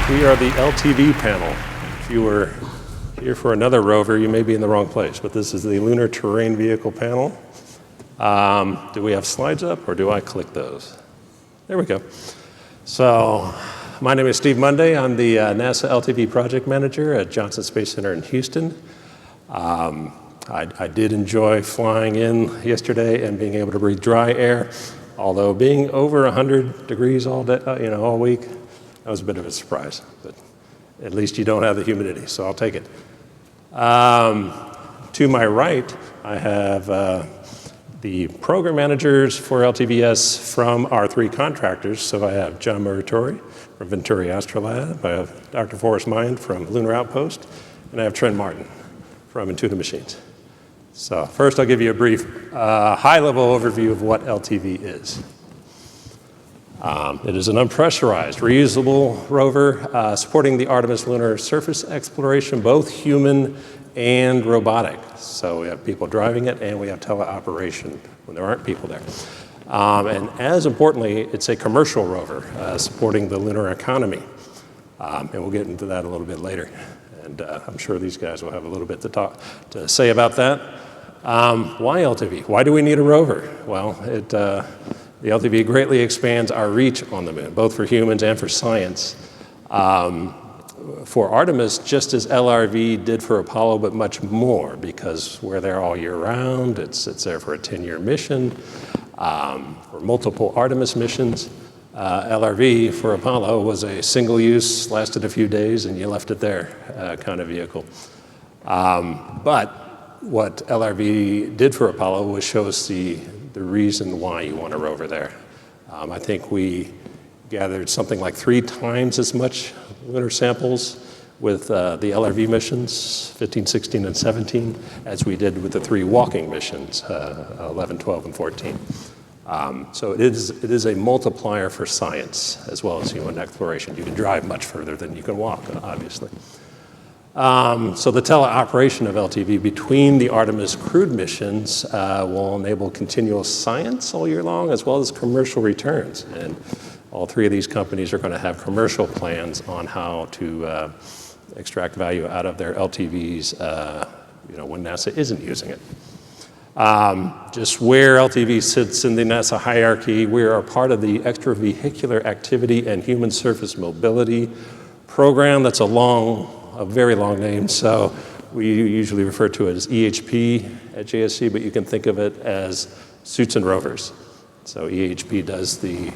We are the LTV panel. If you were here for another rover, you may be in the wrong place, but this is the Lunar Terrain Vehicle panel. Do we have slides up, or do I click those? There we go. So, my name is Steve Munday. I'm the NASA LTV project manager at Johnson Space Center in Houston. I did enjoy flying in yesterday and being able to breathe dry air, although being over 100 degrees all day, all week, that was a bit of a surprise. But at least you don't have the humidity, so I'll take it. To my right, I have the program managers for LTVS from our three contractors. So I have John Muratore from Venturi Astrolab, I have Dr. Forrest Meyen from Lunar Outpost, and I have Trent from Intuitive Machines. So first I'll give you a brief high-level overview of what LTV is. It is an unpressurized, reusable rover supporting the Artemis lunar surface exploration, both human and robotic. So we have people driving it, and we have teleoperation when there aren't people there. And as importantly, it's a commercial rover supporting the lunar economy. And we'll get into that a little bit later. And I'm sure these guys will have a little bit to say about that. Why LTV? Why do we need a rover? Well, the LTV greatly expands our reach on the moon, both for humans and for science. For Artemis, just as LRV did for Apollo, but much more, because we're there all year round. It's there for a 10-year mission, for multiple Artemis missions. LRV for Apollo was a single use, lasted a few days, and you left it there kind of vehicle. But what LRV did for Apollo was show us the reason why you want a rover there. I think we gathered something like 3 times as much lunar samples with the LRV missions, 15, 16, and 17, as we did with the 3 walking missions, 11, 12, and 14. So it is a multiplier for science as well as human exploration. You can drive much further than you can walk, obviously. So the teleoperation of LTV between the Artemis crewed missions will enable continuous science all year long, as well as commercial returns. And all 3 of these companies are going to have commercial plans on how to extract value out of their LTVs when NASA isn't using it. Just where LTV sits in the NASA hierarchy, we are a part of the Extravehicular Activity and Human Surface Mobility program. That's a very long name, so we usually refer to it as EHP at JSC, but you can think of it as suits and rovers. So EHP does the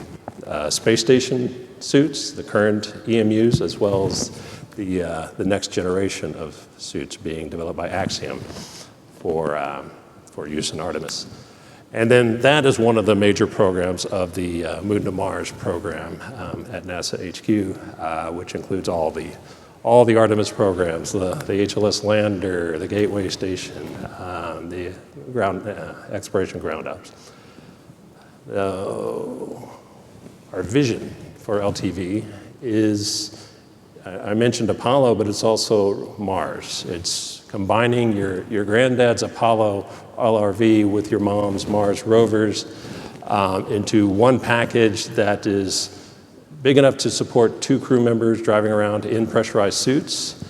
space station suits, the current EMUs, as well as the next generation of suits being developed by Axiom for use in Artemis. And then that is one of the major programs of the Moon to Mars program at NASA HQ, which includes all the Artemis programs, the HLS lander, the Gateway station, the ground exploration ground ops. Our vision for LTV is, I mentioned Apollo, but it's also Mars. It's combining your granddad's Apollo LRV with your mom's Mars rovers into one package that is big enough to support 2 crew members driving around in pressurized suits.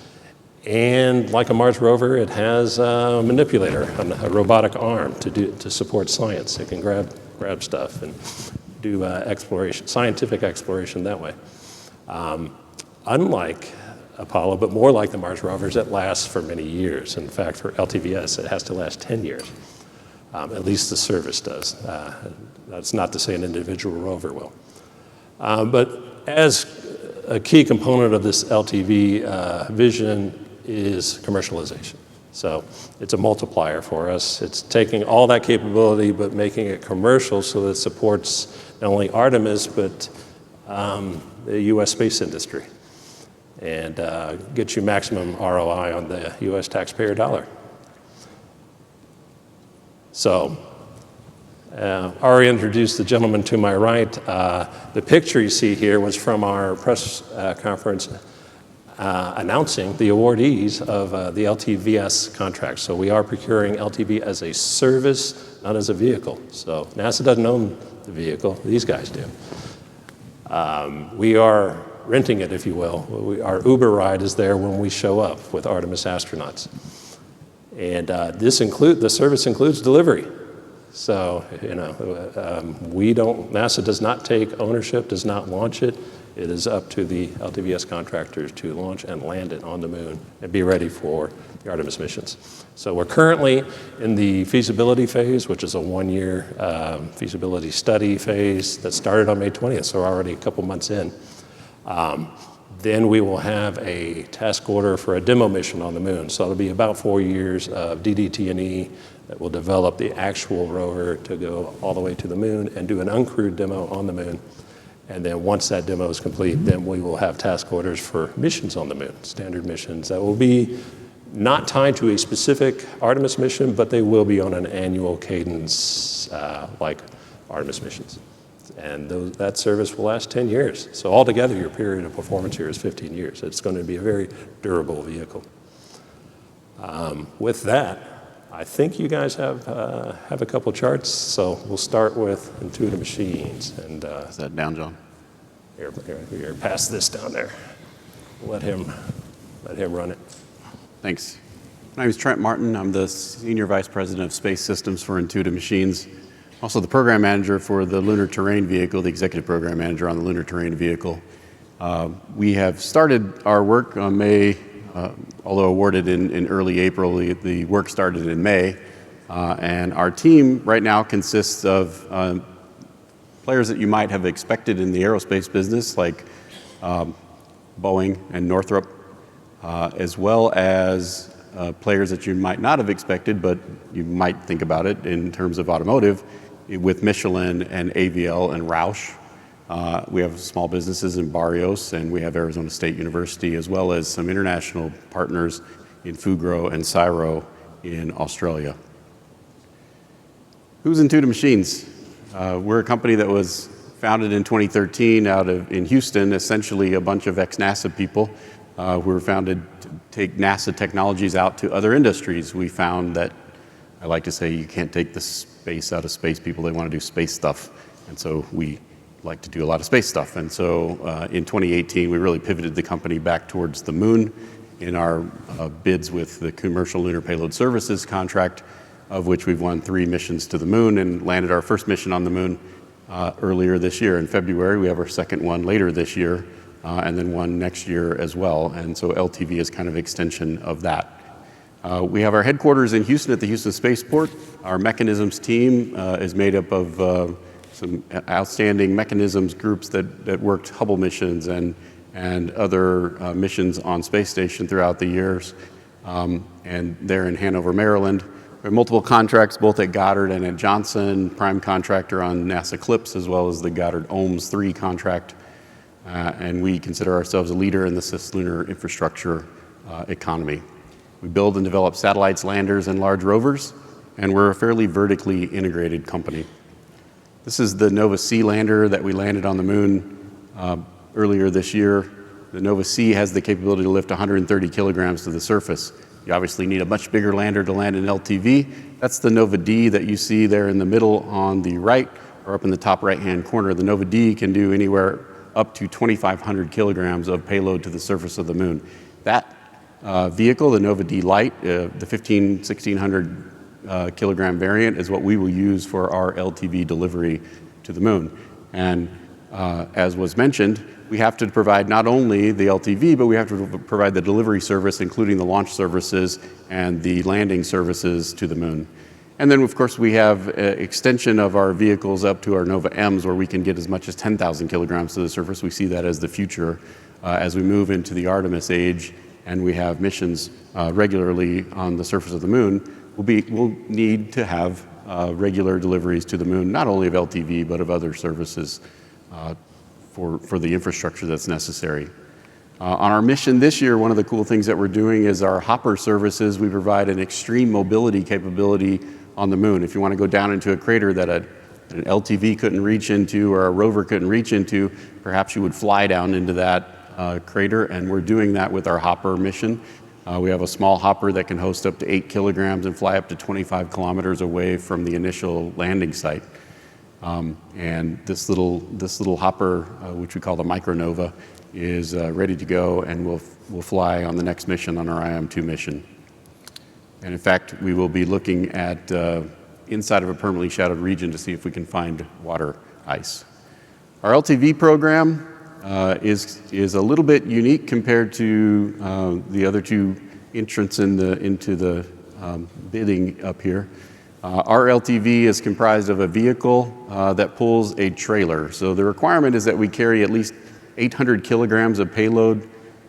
And like a Mars rover, it has a manipulator, a robotic arm to support science. It can grab stuff and do scientific exploration that way. Unlike Apollo, but more like the Mars rovers, it lasts for many years. In fact, for LTVS, it has to last 10 years. At least the service does. That's not to say an individual rover will. But as a key component of this LTV vision is commercialization. So it's a multiplier for us. It's taking all that capability but making it commercial so that it supports not only Artemis but the U.S. space industry and gets you maximum ROI on the U.S. taxpayer dollar. So already introduced the gentleman to my right. The picture you see here was from our press conference announcing the awardees of the LTVS contract. So we are procuring LTV as a service, not as a vehicle. So NASA doesn't own the vehicle, these guys do. We are renting it, if you will. Our Uber ride is there when we show up with Artemis astronauts. And the service includes delivery. So, NASA does not take ownership, does not launch it. It is up to the LTVS contractors to launch and land it on the moon and be ready for the Artemis missions. So we're currently in the feasibility phase, which is a one-year feasibility study phase that started on May 20th, so we're already a couple months in. Then we will have a task order for a demo mission on the moon. So it'll be about 4 years of DD&T&E that will develop the actual rover to go all the way to the moon and do an uncrewed demo on the moon. And then once that demo is complete, then we will have task orders for missions on the moon, standard missions that will be not tied to a specific Artemis mission, but they will be on an annual cadence like Artemis missions. And that service will last 10 years. So altogether, your period of performance here is 15 years. It's going to be a very durable vehicle. With that, I think you guys have a couple charts. So we'll start with Intuitive Machines. And is that down, John? Here, pass this down there. Let him run it. Thanks. My name is Trent Martin. I'm the Senior Vice President of Space Systems for Intuitive Machines. Also the Program Manager for the Lunar Terrain Vehicle, the Executive Program Manager on the Lunar Terrain Vehicle. We have started our work on May, although awarded in early April, the work started in May. And our team right now consists of players that you might have expected in the aerospace business, like Boeing and Northrop, as well as players that you might not have expected, but you might think about it in terms of automotive, with Michelin and AVL and Roush. We have small businesses in Barrios, and we have Arizona State University, as well as some international partners in Fugro and Cyro in Australia. Who's Intuitive Machines? We're a company that was founded in 2013 in Houston, essentially a bunch of ex-NASA people who were founded to take NASA technologies out to other industries. We found that, I like to say, you can't take the space out of space people. They want to do space stuff. And so we like to do a lot of space stuff. And so in 2018, we really pivoted the company back towards the moon in our bids with the Commercial Lunar Payload Services contract, of which we've won 3 missions to the moon and landed our first mission on the moon earlier this year. In February, we have our second one later this year, and then one next year as well. And so LTV is kind of extension of that. We have our headquarters in Houston at the Houston Spaceport. Our mechanisms team is made up of some outstanding mechanisms groups that worked Hubble missions and other missions on space station throughout the years. And they're in Hanover, Maryland. We have multiple contracts, both at Goddard and at Johnson, prime contractor on NASA CLIPS, as well as the Goddard OMS 3 contract. And we consider ourselves a leader in the cislunar infrastructure economy. We build and develop satellites, landers, and large rovers, and we're a fairly vertically integrated company. This is the Nova C lander that we landed on the moon earlier this year. The Nova C has the capability to lift 130 kilograms to the surface. You obviously need a much bigger lander to land an LTV. That's the Nova D that you see there in the middle on the right, or up in the top right-hand corner. The Nova D can do anywhere up to 2,500 kilograms of payload to the surface of the moon. That vehicle, the Nova D Lite, the 1,600 kilogram variant, is what we will use for our LTV delivery to the moon. And as was mentioned, we have to provide not only the LTV, but we have to provide the delivery service, including the launch services and the landing services to the moon. And then, of course, we have extension of our vehicles up to our Nova Ms, where we can get as much as 10,000 kilograms to the surface. We see that as the future as we move into the Artemis age, and we have missions regularly on the surface of the moon. We'll need to have regular deliveries to the moon, not only of LTV, but of other services for the infrastructure that's necessary. On our mission this year, one of the cool things that we're doing is our hopper services. We provide an extreme mobility capability on the moon. If you want to go down into a crater that an LTV couldn't reach into or a rover couldn't reach into, perhaps you would fly down into that crater, and we're doing that with our hopper mission. We have a small hopper that can host up to 8 kilograms and fly up to 25 kilometers away from the initial landing site. And this little hopper, which we call the Micronova, is ready to go and will fly on the next mission, on our IM-2 mission. And in fact, we will be looking at inside of a permanently shadowed region to see if we can find water ice. Our LTV program is a little bit unique compared to the other two entrants into the bidding up here. Our LTV is comprised of a vehicle that pulls a trailer. So the requirement is that we carry at least 800 kilograms of payload,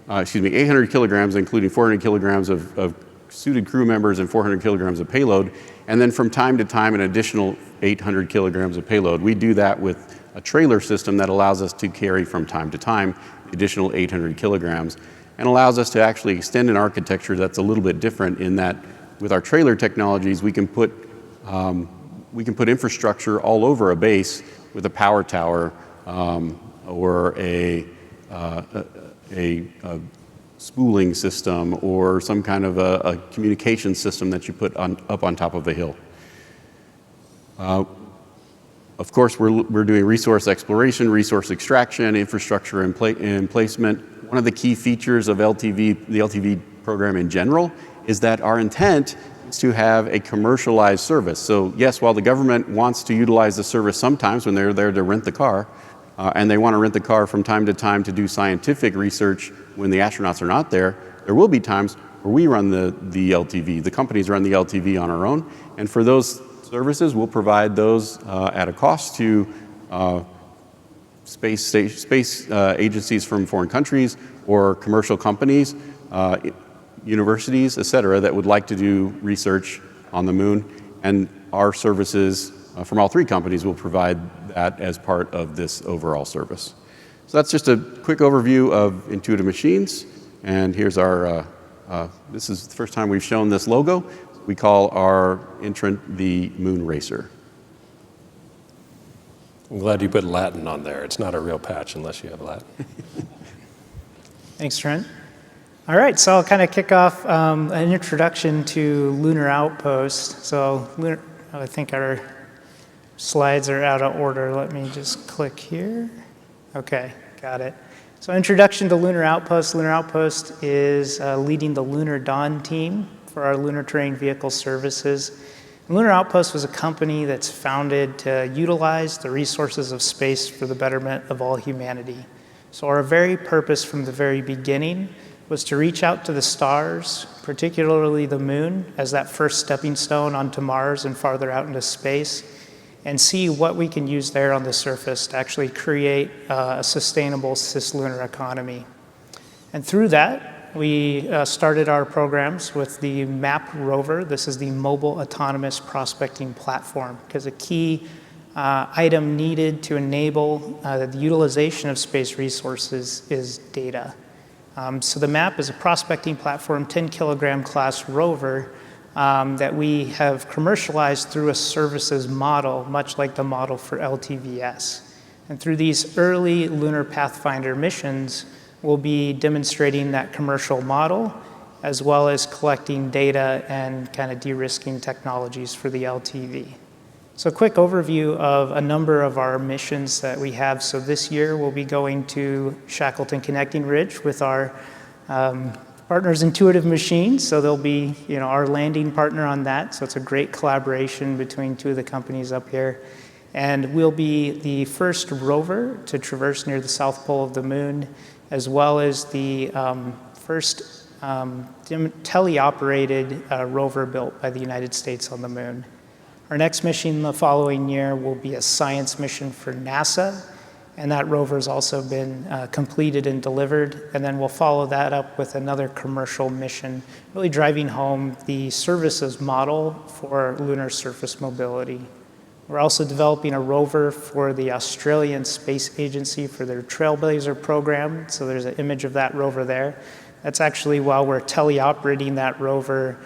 800 kilograms, including 400 kilograms of suited crew members and 400 kilograms of payload, and then from time to time an additional 800 kilograms of payload. We do that with a trailer system that allows us to carry from time to time additional 800 kilograms and allows us to actually extend an architecture that's a little bit different in that with our trailer technologies we can put infrastructure all over a base with a power tower or a spooling system or some kind of a communication system that you put up on top of a hill. Of course, we're doing resource exploration, resource extraction, infrastructure and placement. One of the key features of the LTV program in general is that our intent is to have a commercialized service. So yes, while the government wants to utilize the service sometimes when they're there to rent the car, and they want to rent the car from time to time to do scientific research when the astronauts are not there, there will be times where we run the LTV. The companies run the LTV on our own, and for those services, we'll provide those at a cost to space agencies from foreign countries or commercial companies, universities, et cetera, that would like to do research on the moon. And our services from all three companies will provide that as part of this overall service. So that's just a quick overview of Intuitive Machines. And here's our, this is the first time we've shown this logo. We call our entrant the Moon Racer. I'm glad you put Latin on there. It's not a real patch unless you have Latin. Thanks, Trent. All right, so I'll kind of kick off an introduction to Lunar Outpost. So I think our slides are out of order. Let me just click here. Okay, got it. So introduction to Lunar Outpost. Lunar Outpost is leading the Lunar Dawn team for our Lunar Terrain Vehicle services. And Lunar Outpost was a company that's founded to utilize the resources of space for the betterment of all humanity. So our very purpose from the very beginning was to reach out to the stars, particularly the moon, as that first stepping stone onto Mars and farther out into space, and see what we can use there on the surface to actually create a sustainable cislunar economy. And through that, we started our programs with the MAP rover. This is the Mobile Autonomous Prospecting Platform, because a key item needed to enable the utilization of space resources is data. So the MAP is a prospecting platform, 10-kilogram class rover that we have commercialized through a services model, much like the model for LTVs. And through these early Lunar Pathfinder missions, we'll be demonstrating that commercial model, as well as collecting data and kind of de-risking technologies for the LTV. So a quick overview of a number of our missions that we have. So this year we'll be going to Shackleton Connecting Ridge with our partners Intuitive Machines. So they'll be our landing partner on that. So it's a great collaboration between two of the companies up here. And we'll be the first rover to traverse near the south pole of the moon, as well as the first teleoperated rover built by the United States on the moon. Our next mission the following year will be a science mission for NASA, and that rover has also been completed and delivered. And then we'll follow that up with another commercial mission, really driving home the services model for lunar surface mobility. We're also developing a rover for the Australian Space Agency for their Trailblazer program. So there's an image of that rover there. That's actually while we're teleoperating that rover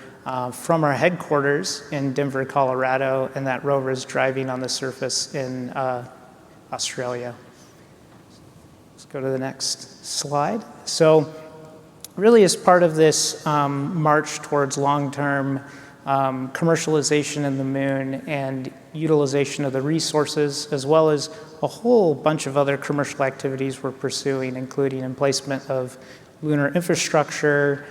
from our headquarters in Denver, Colorado, and that rover is driving on the surface in Australia. Let's go to the next slide. So really as part of this march towards long-term commercialization in the moon, and utilization of the resources, as well as a whole bunch of other commercial activities we're pursuing, including emplacement of lunar infrastructure,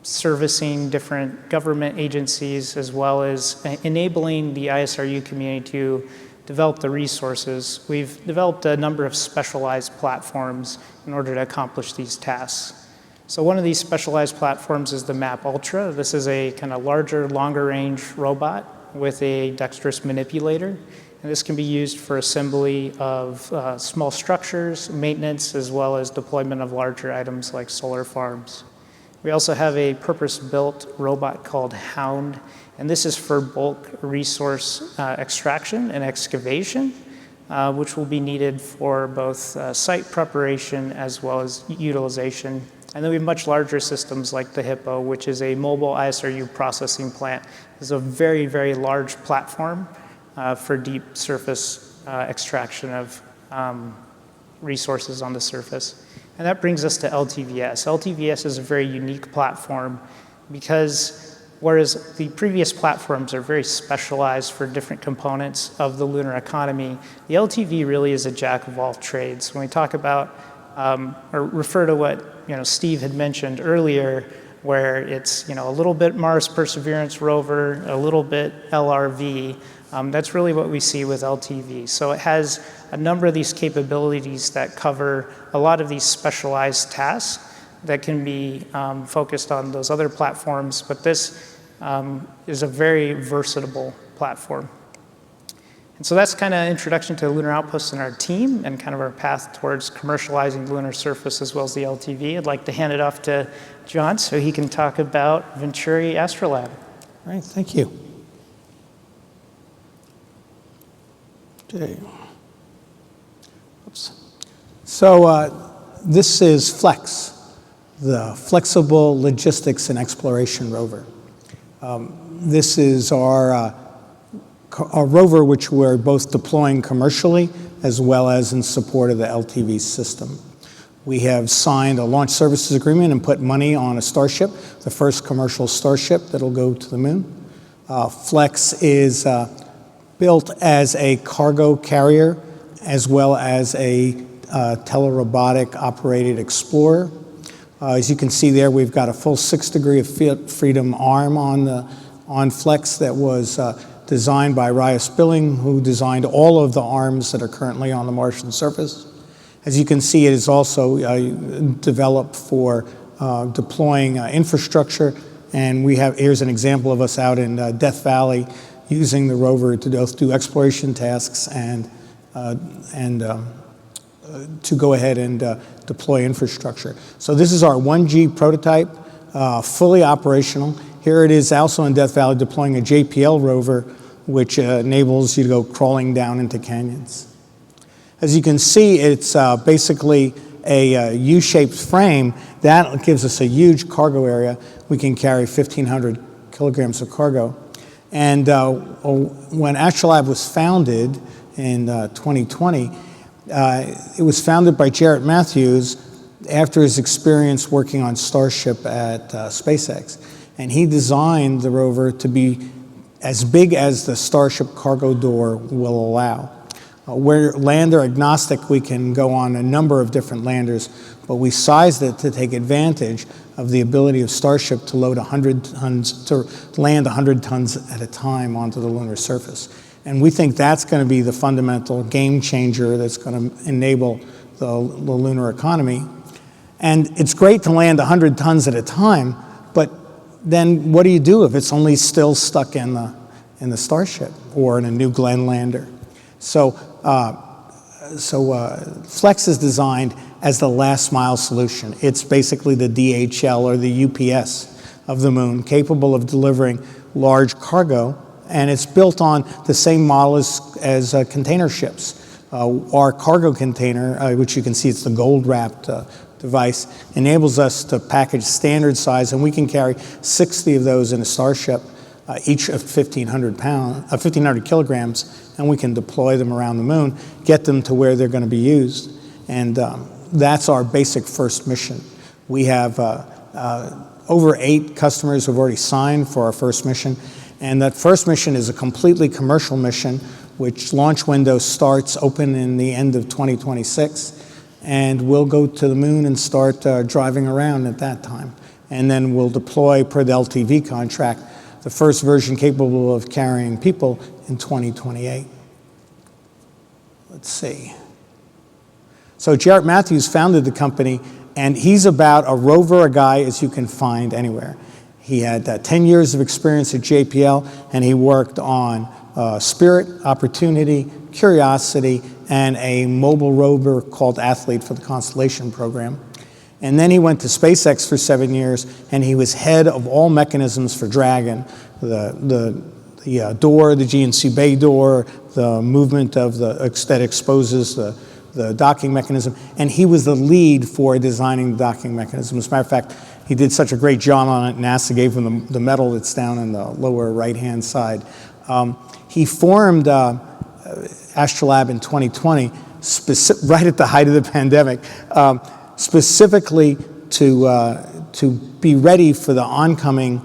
servicing different government agencies, as well as enabling the ISRU community to develop the resources. We've developed a number of specialized platforms in order to accomplish these tasks. So one of these specialized platforms is the MAP Ultra. This is a kind of larger, longer range robot with a dexterous manipulator. And this can be used for assembly of small structures, maintenance, as well as deployment of larger items like solar farms. We also have a purpose-built robot called Hound, and this is for bulk resource extraction and excavation, which will be needed for both site preparation as well as utilization. And then we have much larger systems like the Hippo, which is a mobile ISRU processing plant. It's a very, very large platform for deep surface extraction of resources on the surface. And that brings us to LTVS. LTVS is a very unique platform because whereas the previous platforms are very specialized for different components of the lunar economy, the LTV really is a jack of all trades. When we talk about or refer to what Steve had mentioned earlier, where it's a little bit Mars Perseverance rover, a little bit LRV, that's really what we see with LTV. So it has a number of these capabilities that cover a lot of these specialized tasks that can be focused on those other platforms, but this is a very versatile platform. And so that's kind of introduction to Lunar Outpost and our team and kind of our path towards commercializing the lunar surface as well as the LTV. I'd like to hand it off to John so he can talk about Venturi Astrolab. All right, thank you. Okay. Oops. So this is FLEX, the Flexible Logistics and Exploration Rover. This is our rover which we're both deploying commercially as well as in support of the LTV system. We have signed a launch services agreement and put money on a Starship, the first commercial Starship that'll go to the moon. FLEX is built as a cargo carrier as well as a telerobotic operated explorer. As you can see there, we've got a full 6 degree of freedom arm on FLEX that was designed by Rias Billing, who designed all of the arms that are currently on the Martian surface. As you can see, it is also developed for deploying infrastructure, and here's an example of us out in Death Valley using the rover to both do exploration tasks and to go ahead and deploy infrastructure. So this is our 1G prototype, fully operational. Here it is also in Death Valley deploying a JPL rover, which enables you to go crawling down into canyons. As you can see, it's basically a U-shaped frame. That gives us a huge cargo area. We can carry 1,500 kilograms of cargo. And when Astrolab was founded in 2020, it was founded by Jarrett Matthews after his experience working on Starship at SpaceX. And he designed the rover to be as big as the Starship cargo door will allow. We're lander agnostic. We can go on a number of different landers, but we sized it to take advantage of the ability of Starship to load 100 tons, to land 100 tons at a time onto the lunar surface. And we think that's going to be the fundamental game changer that's going to enable the lunar economy. And it's great to land 100 tons at a time, but then what do you do if it's only still stuck in the Starship or in a New Glenn lander? So FLEX is designed as the last mile solution. It's basically the DHL or the UPS of the moon, capable of delivering large cargo, and it's built on the same model as container ships. Our cargo container, which you can see it's the gold-wrapped device, enables us to package standard size, and we can carry 60 of those in a Starship, each of 1,500 kilograms, and we can deploy them around the moon, get them to where they're going to be used, and that's our basic first mission. We have over 8 customers have already signed for our first mission. And that first mission is a completely commercial mission, which launch window starts open in the end of 2026. And we'll go to the moon and start driving around at that time. And then we'll deploy, per the LTV contract, the first version capable of carrying people in 2028. Let's see. So Jarrett Matthews founded the company, and he's about a rover, a guy as you can find anywhere. He had 10 years of experience at JPL, and he worked on Spirit, Opportunity, Curiosity, and a mobile rover called Athlete for the Constellation program. And then he went to SpaceX for 7 years, and he was head of all mechanisms for Dragon, the door, the GNC bay door, the movement of that exposes the docking mechanism, and he was the lead for designing the docking mechanism. As a matter of fact, he did such a great job on it, NASA gave him the medal that's down in the lower right-hand side. He formed Astrolab in 2020, right at the height of the pandemic, specifically to be ready for the oncoming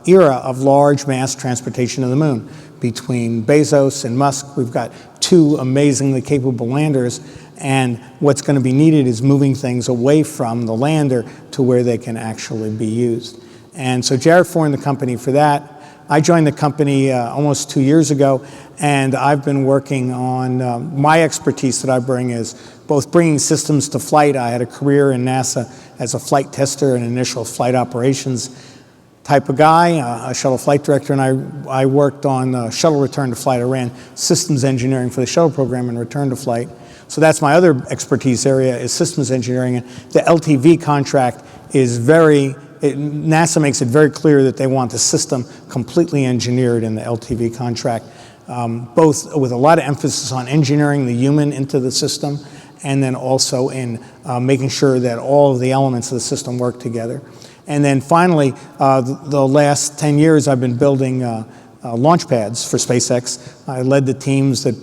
era of large mass transportation to the moon. Between Bezos and Musk, we've got 2 amazingly capable landers, and what's going to be needed is moving things away from the lander to where they can actually be used. And so Jarrett formed the company for that. I joined the company almost 2 years ago, and I've been working on, my expertise that I bring is both bringing systems to flight. I had a career in NASA as a flight tester and initial flight operations type of guy, a shuttle flight director, and I worked on shuttle return to flight. I ran systems engineering for the shuttle program and return to flight. So that's my other expertise area is systems engineering. And the LTV contract is NASA makes it very clear that they want the system completely engineered in the LTV contract, both with a lot of emphasis on engineering the human into the system, and then also in making sure that all of the elements of the system work together. And then finally, the last 10 years, I've been building launch pads for SpaceX. I led the teams that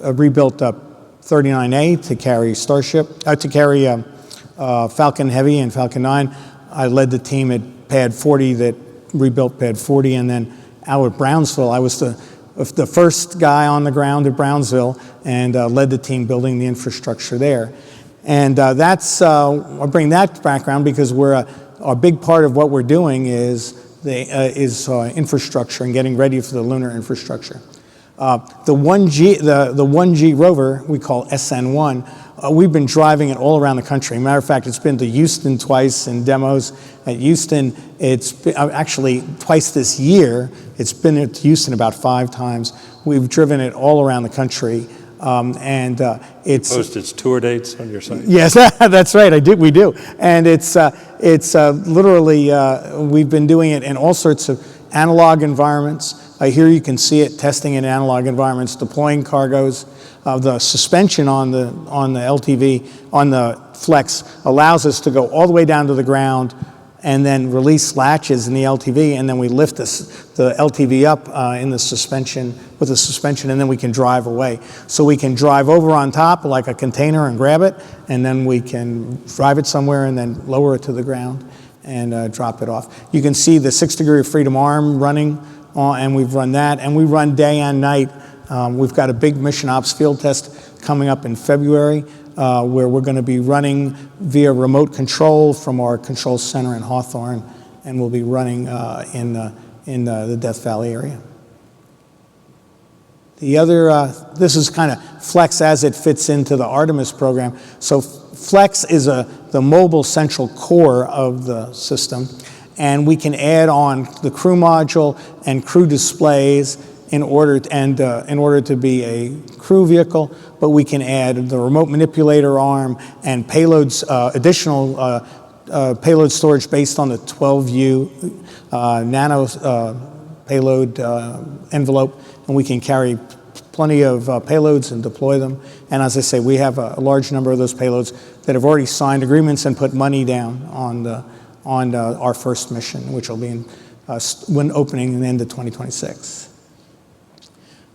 rebuilt 39A to carry Starship, to carry Falcon Heavy and Falcon 9. I led the team at Pad 40 that rebuilt Pad 40, and then out at Brownsville, I was the first guy on the ground at Brownsville and led the team building the infrastructure there. And I bring that background because a big part of what we're doing is infrastructure and getting ready for the lunar infrastructure. The 1G rover we call SN1. We've been driving it all around the country. Matter of fact, it's been to Houston twice in demos. At Houston, it's been, actually twice this year. It's been at Houston about 5 times. We've driven it all around the country. It's Post its tour dates on your site. Yes, that's right. We do, and it's literally we've been doing it in all sorts of analog environments. Here you can see it testing in analog environments, deploying cargoes. The suspension on the LTV on the Flex allows us to go all the way down to the ground and then release latches in the LTV, and then we lift the LTV up in the suspension, with the suspension, and then we can drive away. So we can drive over on top like a container and grab it, and then we can drive it somewhere and then lower it to the ground and drop it off. You can see the 6 degree of freedom arm running, and we've run that, and we run day and night. We've got a big mission ops field test coming up in February, where we're going to be running via remote control from our control center in Hawthorne, and we'll be running in the Death Valley area. The other, this is kind of Flex as it fits into the Artemis program. So Flex is the mobile central core of the system, and we can add on the crew module and crew displays in order to be a crew vehicle, but we can add the remote manipulator arm and payloads, additional payload storage based on the 12U nano payload envelope, and we can carry plenty of payloads and deploy them. And as I say, we have a large number of those payloads that have already signed agreements and put money down on our first mission, which will be when opening in the end of 2026.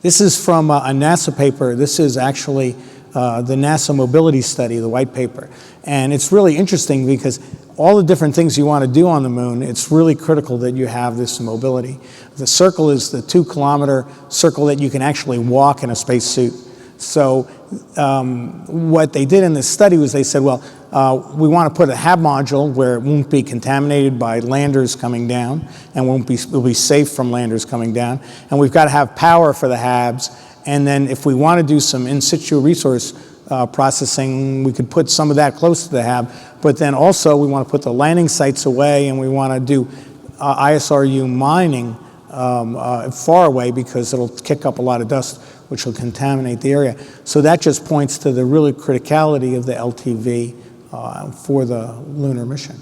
This is from a NASA paper. This is actually the NASA mobility study, the white paper. And it's really interesting because all the different things you want to do on the moon, it's really critical that you have this mobility. The circle is the 2-kilometer circle that you can actually walk in a spacesuit. So what they did in this study was they said, well, we want to put a HAB module where it won't be contaminated by landers coming down and will be safe from landers coming down. And we've got to have power for the HABs. And then if we want to do some in situ resource processing, we could put some of that close to the HAB. But then also we want to put the landing sites away, and we want to do ISRU mining far away because it'll kick up a lot of dust, which will contaminate the area. So that just points to the really criticality of the LTV for the lunar mission.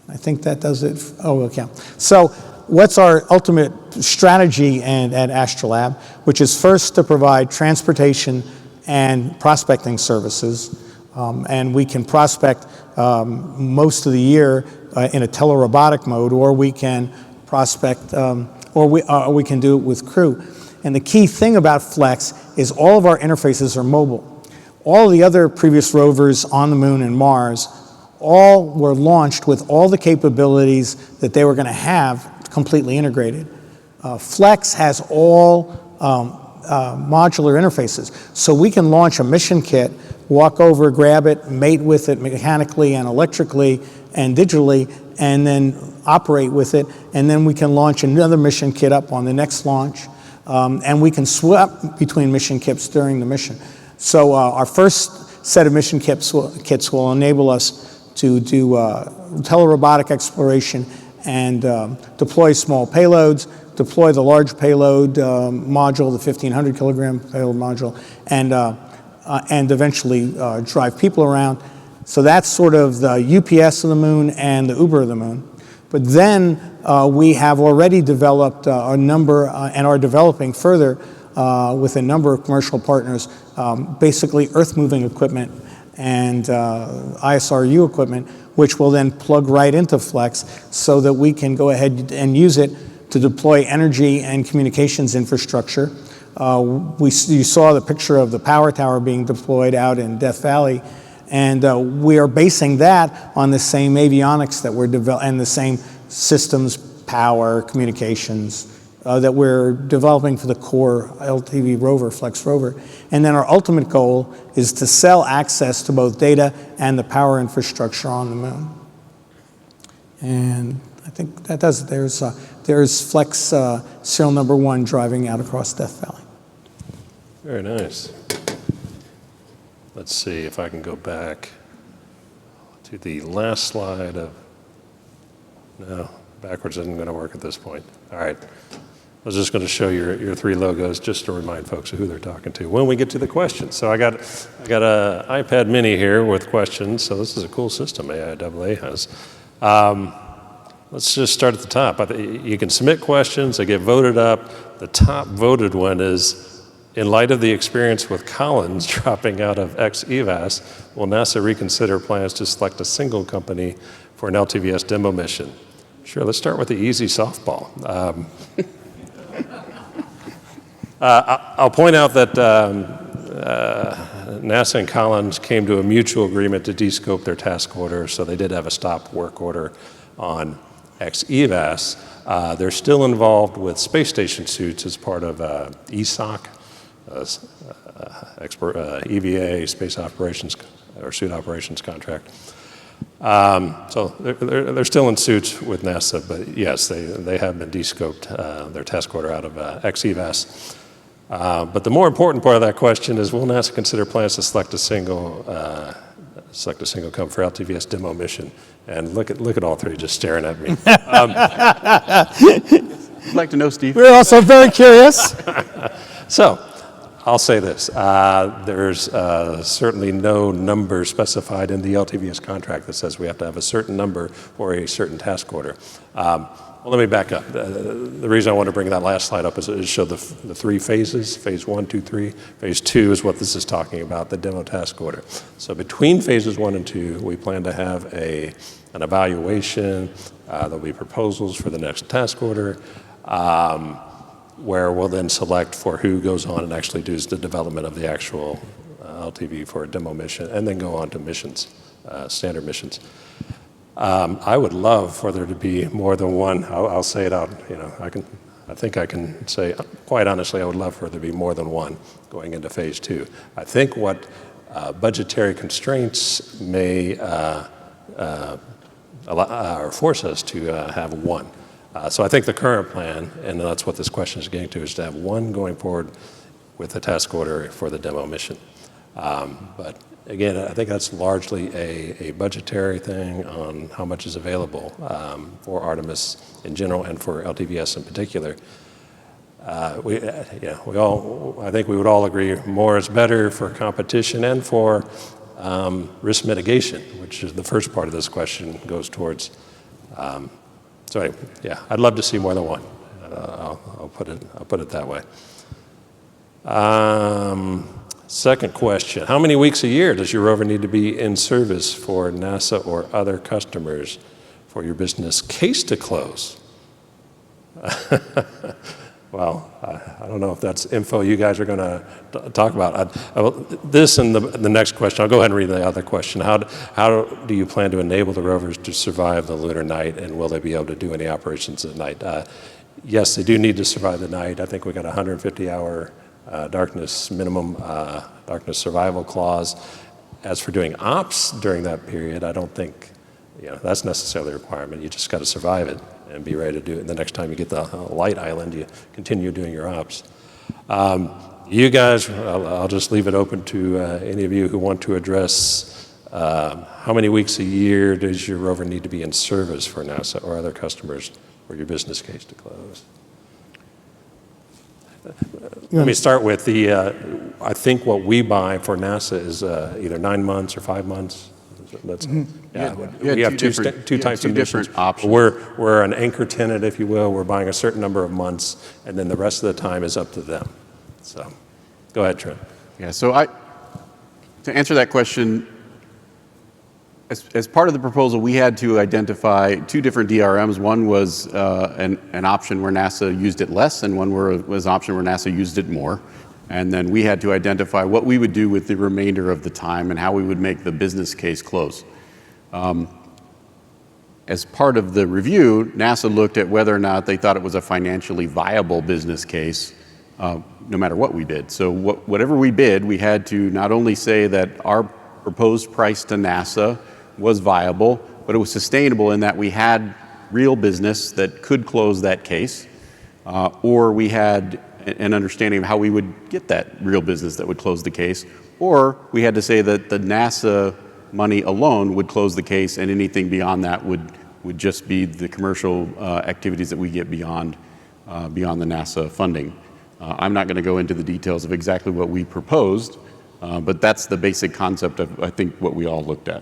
I think that does it. Oh, okay. So what's our ultimate strategy at Astrolab, which is first to provide transportation and prospecting services. And we can prospect most of the year in a telerobotic mode, or we can prospect, or we can do it with crew. And the key thing about Flex is all of our interfaces are mobile. All the other previous rovers on the moon and Mars all were launched with all the capabilities that they were going to have completely integrated. Flex has all modular interfaces. So we can launch a mission kit, walk over, grab it, mate with it mechanically and electrically and digitally, and then operate with it. And then we can launch another mission kit up on the next launch. And we can swap between mission kits during the mission. So our first set of mission kits will enable us to do telerobotic exploration and deploy small payloads, deploy the large payload module, the 1,500 kilogram payload module, and eventually drive people around. So that's sort of the UPS of the moon and the Uber of the moon. But then we have already developed a number and are developing further with a number of commercial partners, basically earth-moving equipment and ISRU equipment, which will then plug right into Flex so that we can go ahead and use it to deploy energy and communications infrastructure. You saw the picture of the power tower being deployed out in Death Valley, and we are basing that on the same avionics that we're developing, and the same systems, power, communications, that we're developing for the core LTV rover, Flex rover. And then our ultimate goal is to sell access to both data and the power infrastructure on the moon. And I think that does it. There's Flex serial number 1 driving out across Death Valley. Very nice. Let's see if I can go back to the last slide of, no, backwards isn't going to work at this point. All right. I was just going to show your 3 logos just to remind folks of who they're talking to when we get to the questions. So I got an iPad mini here with questions. So this is a cool system AIAA has. Let's just start at the top. You can submit questions. They get voted up. The top voted one is, in light of the experience with Collins dropping out of XEVAS, will NASA reconsider plans to select a single company for an LTVS demo mission? Sure, let's start with the easy softball. I'll point out that NASA and Collins came to a mutual agreement to descope their task order, so they did have a stop work order on XEVAS. They're still involved with space station suits as part of ESOC, EVA, Space Operations or Suit Operations Contract. So they're still in suits with NASA, but yes, they have been descoped their task order out of XEVAS. But the more important part of that question is, will NASA consider plans to select a single company for LTVS demo mission? And look at all 3 just staring at me. I'd like to know, Steve. We're also very curious. So I'll say this. There's certainly no number specified in the LTVS contract that says we have to have a certain number for a certain task order. Well, let me back up. The reason I want to bring that last slide up is to show the 3 phases, phase 1, 2, 3. Phase 2 is what this is talking about, the demo task order. So between phases 1 and 2, we plan to have an evaluation. There'll be proposals for the next task order, where we'll then select for who goes on and actually does the development of the actual LTV for a demo mission, and then go on to missions, standard missions. I would love for there to be more than one. I'll say it out. I think I can say quite honestly, I would love for there to be more than one going into phase 2. I think what budgetary constraints may or force us to have one. So I think the current plan, and that's what this question is getting to, is to have one going forward with a task order for the demo mission. But again, I think that's largely a budgetary thing on how much is available for Artemis in general and for LTVS in particular. I think we would all agree more is better for competition and for risk mitigation, which is the first part of this question goes towards. So anyway, yeah, I'd love to see more than one. I'll put it that way. Second question, how many weeks a year does your rover need to be in service for NASA or other customers for your business case to close? Well, I don't know if that's info you guys are going to talk about. This and the next question, I'll go ahead and read the other question. How do you plan to enable the rovers to survive the lunar night, and will they be able to do any operations at night? Yes, they do need to survive the night. I think we got a 150-hour darkness minimum darkness survival clause. As for doing ops during that period, I don't think that's necessarily a requirement. You just got to survive it and be ready to do it. And the next time you get the light island, you continue doing your ops. You guys, I'll just leave it open to any of you who want to address how many weeks a year does your rover need to be in service for NASA or other customers for your business case to close? Let me start with I think what we buy for NASA is either 9 months or 5 months. That's, we have two types of missions. Options. We're an anchor tenant, if you will. We're buying a certain number of months, and then the rest of the time is up to them. So, go ahead, Trent. Yeah. So to answer that question, as part of the proposal, we had to identify 2 different DRMs. One was an option where NASA used it less, and one was an option where NASA used it more. And then we had to identify what we would do with the remainder of the time and how we would make the business case close. As part of the review, NASA looked at whether or not they thought it was a financially viable business case, no matter what we bid. So whatever we bid, we had to not only say that our proposed price to NASA was viable, but it was sustainable in that we had real business that could close that case, or we had an understanding of how we would get that real business that would close the case, or we had to say that the NASA money alone would close the case, and anything beyond that would just be the commercial activities that we get beyond the NASA funding. I'm not going to go into the details of exactly what we proposed, but that's the basic concept of, I think, what we all looked at.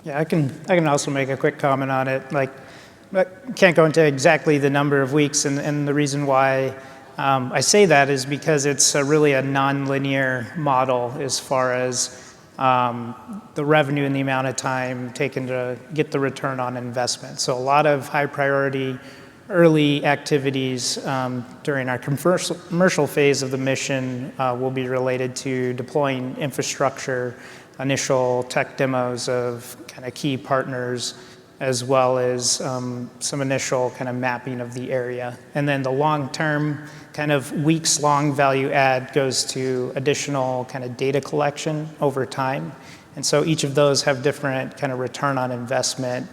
Yeah, I can also make a quick comment on it. I can't go into exactly the number of weeks, and the reason why I say that is because it's really a non-linear model as far as the revenue and the amount of time taken to get the return on investment. So a lot of high priority early activities during our commercial phase of the mission will be related to deploying infrastructure, initial tech demos of kind of key partners, as well as some initial kind of mapping of the area. And then the long-term kind of weeks-long value add goes to additional kind of data collection over time. And so each of those have different kind of return on investment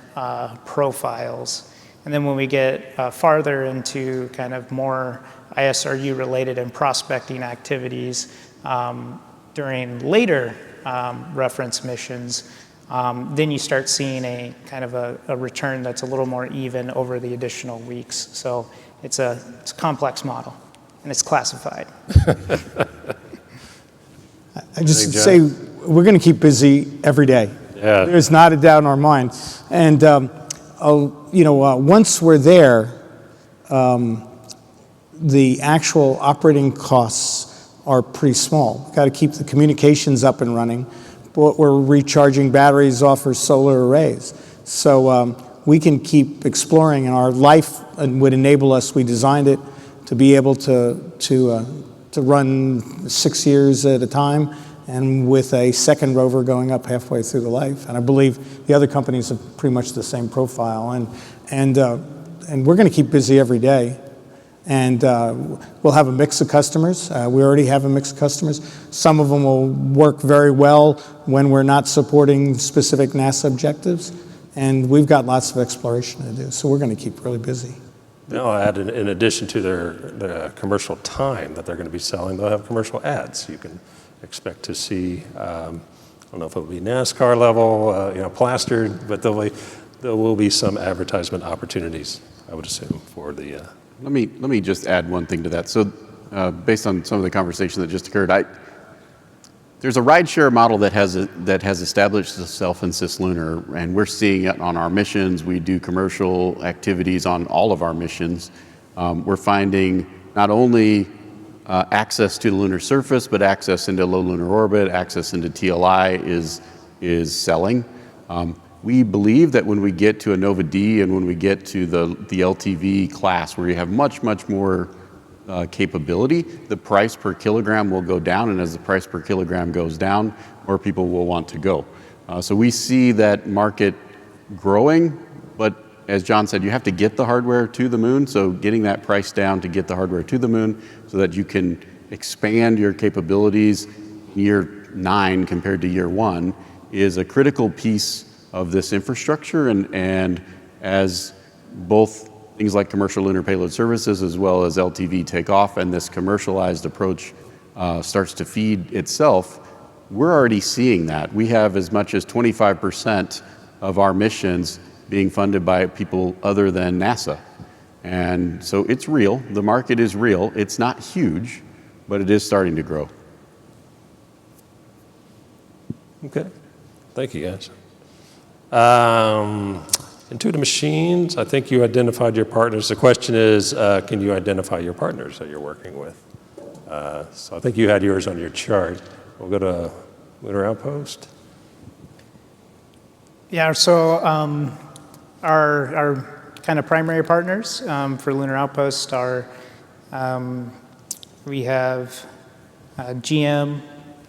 profiles. And then when we get farther into kind of more ISRU-related and prospecting activities during later reference missions, then you start seeing a kind of a return that's a little more even over the additional weeks. So it's a complex model, and it's classified. I just say we're going to keep busy every day. Yeah. There's not a doubt in our mind. And once we're there, the actual operating costs are pretty small. Got to keep the communications up and running. But we're recharging batteries off our solar arrays. So we can keep exploring, and our life would enable us. We designed it to be able to run 6 years at a time, and with a second rover going up halfway through the life. And I believe the other companies have pretty much the same profile. And we're going to keep busy every day. And we'll have a mix of customers. We already have a mix of customers. Some of them will work very well when we're not supporting specific NASA objectives. And we've got lots of exploration to do. So we're going to keep really busy. They'll add, in addition to their commercial time that they're going to be selling, they'll have commercial ads. You can expect to see, I don't know if it'll be NASCAR level, plastered, but there will be some advertisement opportunities, I would assume, for the. Let me just add one thing to that. So, based on some of the conversation that just occurred, there's a rideshare model that has established itself in cislunar, and we're seeing it on our missions. We do commercial activities on all of our missions. We're finding not only access to the lunar surface, but access into low lunar orbit, access into TLI is selling. We believe that when we get to a Nova D and when we get to the LTV class, where you have much more capability, the price per kilogram will go down, and as the price per kilogram goes down, more people will want to go. So we see that market growing, but as John said, you have to get the hardware to the moon, so getting that price down to get the hardware to the moon so that you can expand your capabilities year 9 compared to year 1 is a critical piece of this infrastructure, and as both things like commercial lunar payload services as well as LTV take off and this commercialized approach starts to feed itself, we're already seeing that. We have as much as 25% of our missions being funded by people other than NASA. And so it's real, the market is real. It's not huge, but it is starting to grow. Okay, thank you guys. Intuitive Machines, I think you identified your partners. The question is, can you identify your partners that you're working with? So I think you had yours on your chart. We'll go to Lunar Outpost. Yeah, so our kind of primary partners for Lunar Outpost are, we have GM,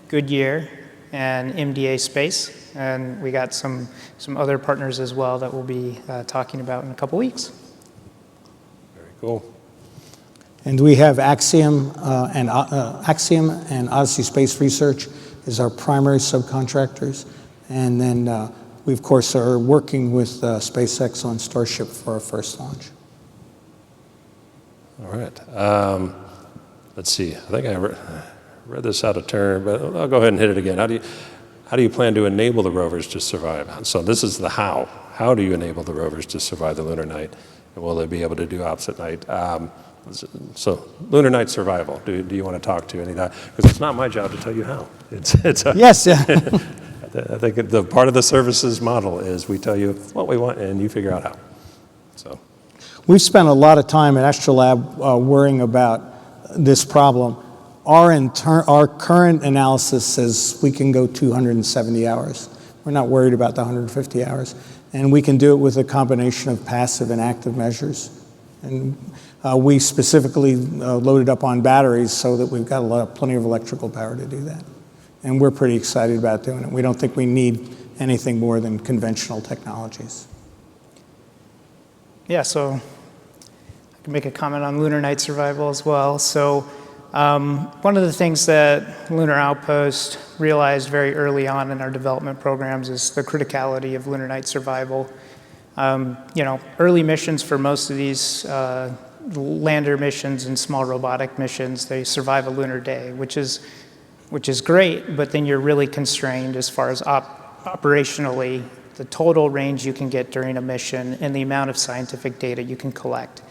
Goodyear, and MDA Space. And we got some other partners as well that we'll be talking about in a couple weeks. Very cool. And we have Axiom and Odyssey Space Research as our primary subcontractors. And then we, of course, are working with SpaceX on Starship for our first launch. All right. Let's see. I think I read this out of turn, but I'll go ahead and hit it again. How do you plan to enable the rovers to survive? So this is the how. How do you enable the rovers to survive the lunar night? And will they be able to do ops at night? So lunar night survival, do you want to talk to any of that? Because it's not my job to tell you how. Yes, yeah. I think the part of the services model is we tell you what we want and you figure out how. So We've spent a lot of time at Astrolab worrying about this problem. Our current analysis says we can go 270 hours. We're not worried about the 150 hours. And we can do it with a combination of passive and active measures. And we specifically loaded up on batteries so that we've got plenty of electrical power to do that. And we're pretty excited about doing it. We don't think we need anything more than conventional technologies. Yeah, so I can make a comment on lunar night survival as well. So one of the things that Lunar Outpost realized very early on in our development programs is the criticality of lunar night survival. Early missions for most of these lander missions and small robotic missions, they survive a lunar day, which is great, but then you're really constrained as far as operationally the total range you can get during a mission and the amount of scientific data you can collect.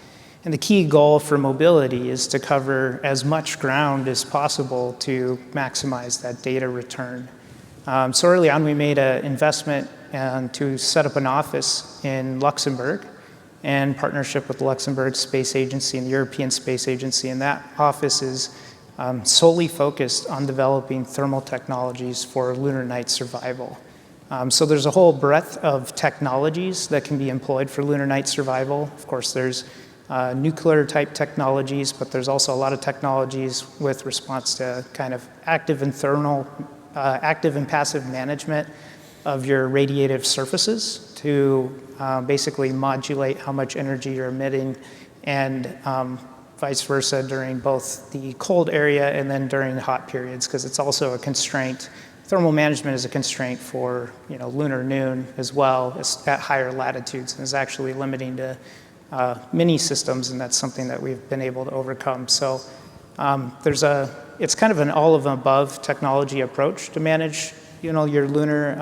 And the key goal for mobility is to cover as much ground as possible to maximize that data return. So early on, we made an investment to set up an office in Luxembourg in partnership with the Luxembourg Space Agency and the European Space Agency. And that office is solely focused on developing thermal technologies for lunar night survival. So there's a whole breadth of technologies that can be employed for lunar night survival. Of course, there's nuclear type technologies, but there's also a lot of technologies with response to kind of active and thermal active and passive management of your radiative surfaces to basically modulate how much energy you're emitting, and vice versa during both the cold area and then during the hot periods, because it's also a constraint. Thermal management is a constraint for lunar noon as well as at higher latitudes, and is actually limiting to many systems, and that's something that we've been able to overcome. So it's kind of an all of the above technology approach to manage your lunar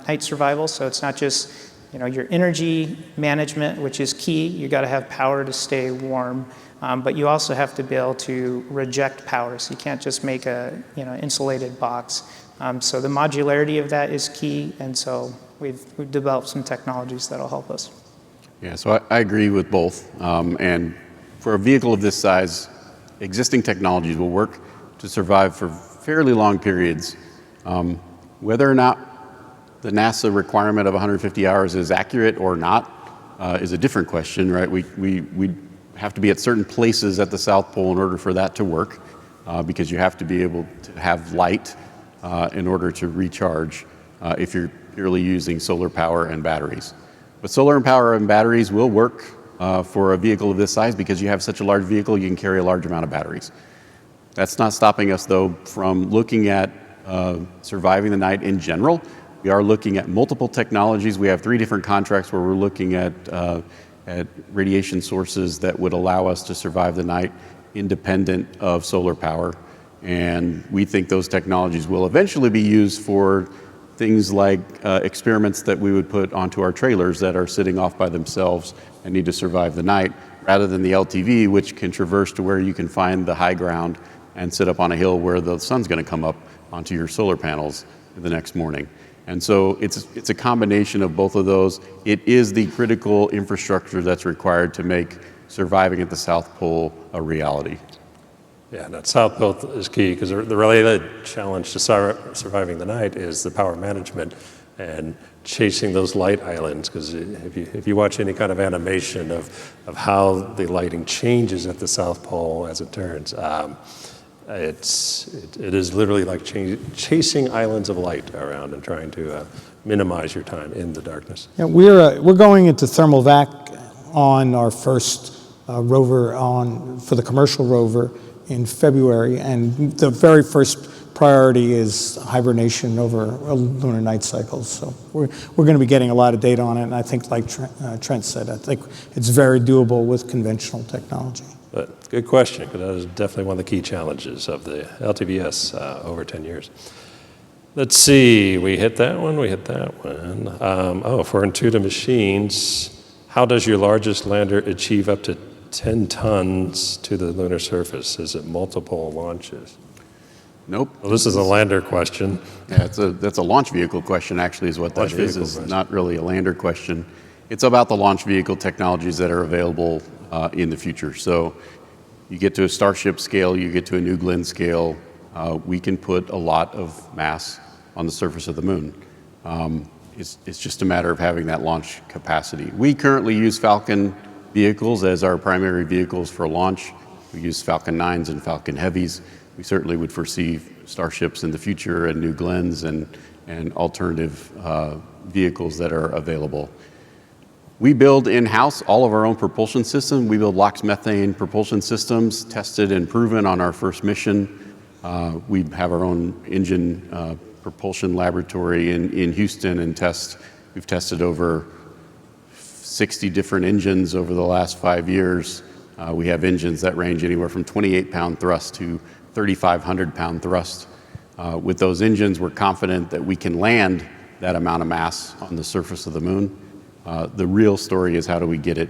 night survival. So it's not just your energy management, which is key. You got to have power to stay warm, but you also have to be able to reject power. So you can't just make a insulated box. So the modularity of that is key, and so we've developed some technologies that'll help us. Yeah, so I agree with both. And for a vehicle of this size, existing technologies will work to survive for fairly long periods. Whether or not the NASA requirement of 150 hours is accurate or not is a different question, right? We have to be at certain places at the South Pole in order for that to work, because you have to be able to have light in order to recharge if you're purely using solar power and batteries. But solar power and batteries will work for a vehicle of this size, because you have such a large vehicle, you can carry a large amount of batteries. That's not stopping us, though, from looking at surviving the night in general. We are looking at multiple technologies. We have 3 different contracts where we're looking at radiation sources that would allow us to survive the night independent of solar power. And we think those technologies will eventually be used for things like experiments that we would put onto our trailers that are sitting off by themselves and need to survive the night, rather than the LTV, which can traverse to where you can find the high ground and sit up on a hill where the sun's going to come up onto your solar panels the next morning. And so it's a combination of both of those. It is the critical infrastructure that's required to make surviving at the South Pole a reality. Yeah, that South Pole is key, because the related challenge to surviving the night is the power management and chasing those light islands. Because if you watch any kind of animation of how the lighting changes at the South Pole as it turns, it is literally like chasing islands of light around and trying to minimize your time in the darkness. Yeah, we're going into thermal vac on our first rover for the commercial rover in February, and the very first priority is hibernation over a lunar night cycle. So we're going to be getting a lot of data on it, and I think, like Trent said, I think it's very doable with conventional technology. But good question, because that is definitely one of the key challenges of the LTVS over 10 years. Let's see, we hit that one. For Intuitive Machines, how does your largest lander achieve up to 10 tons to the lunar surface? Is it multiple launches? Nope. Well, this is a lander question. Yeah, that's a launch vehicle question, actually, is what that is. It's not really a lander question. It's about the launch vehicle technologies that are available in the future. So you get to a Starship scale, you get to a New Glenn scale, we can put a lot of mass on the surface of the moon. It's just a matter of having that launch capacity. We currently use Falcon vehicles as our primary vehicles for launch. We use Falcon 9s and Falcon Heavies. We certainly would foresee Starships in the future, and New Glenns and alternative vehicles that are available. We build in-house all of our own propulsion system. We build LOX methane propulsion systems, tested and proven on our first mission. We have our own engine propulsion laboratory in Houston, and we've tested over 60 different engines over the last 5 years. We have engines that range anywhere from 28-pound thrust to 3,500-pound thrust. With those engines, we're confident that we can land that amount of mass on the surface of the moon. The real story is, how do we get it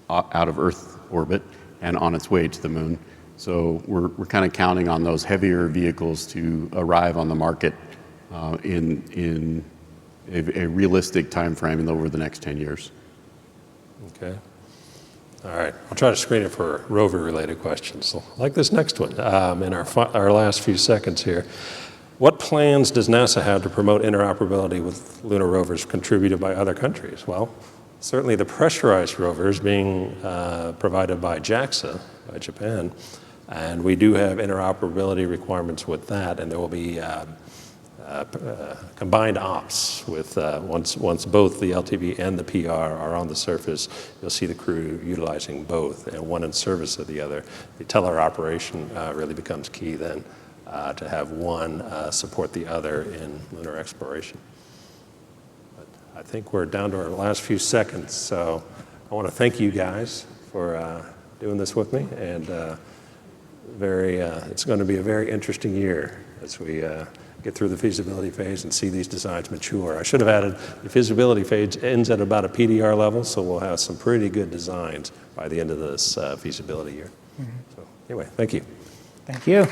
out of Earth orbit and on its way to the moon? So we're kind of counting on those heavier vehicles to arrive on the market in a realistic time frame over the next 10 years. Okay. All right. I'll try to screen it for rover-related questions, like this next one in our last few seconds here. What plans does NASA have to promote interoperability with lunar rovers contributed by other countries? Well, certainly the pressurized rovers being provided by JAXA, by Japan, and we do have interoperability requirements with that, and there will be combined ops with once both the LTV and the PR are on the surface, you'll see the crew utilizing both and one in service of the other. The teller operation really becomes key then to have one support the other in lunar exploration. But I think we're down to our last few seconds, so I want to thank you guys for doing this with me, and it's going to be a very interesting year as we get through the feasibility phase and see these designs mature. I should have added the feasibility phase ends at about a PDR level, so we'll have some pretty good designs by the end of this feasibility year. So anyway, thank you. Thank you.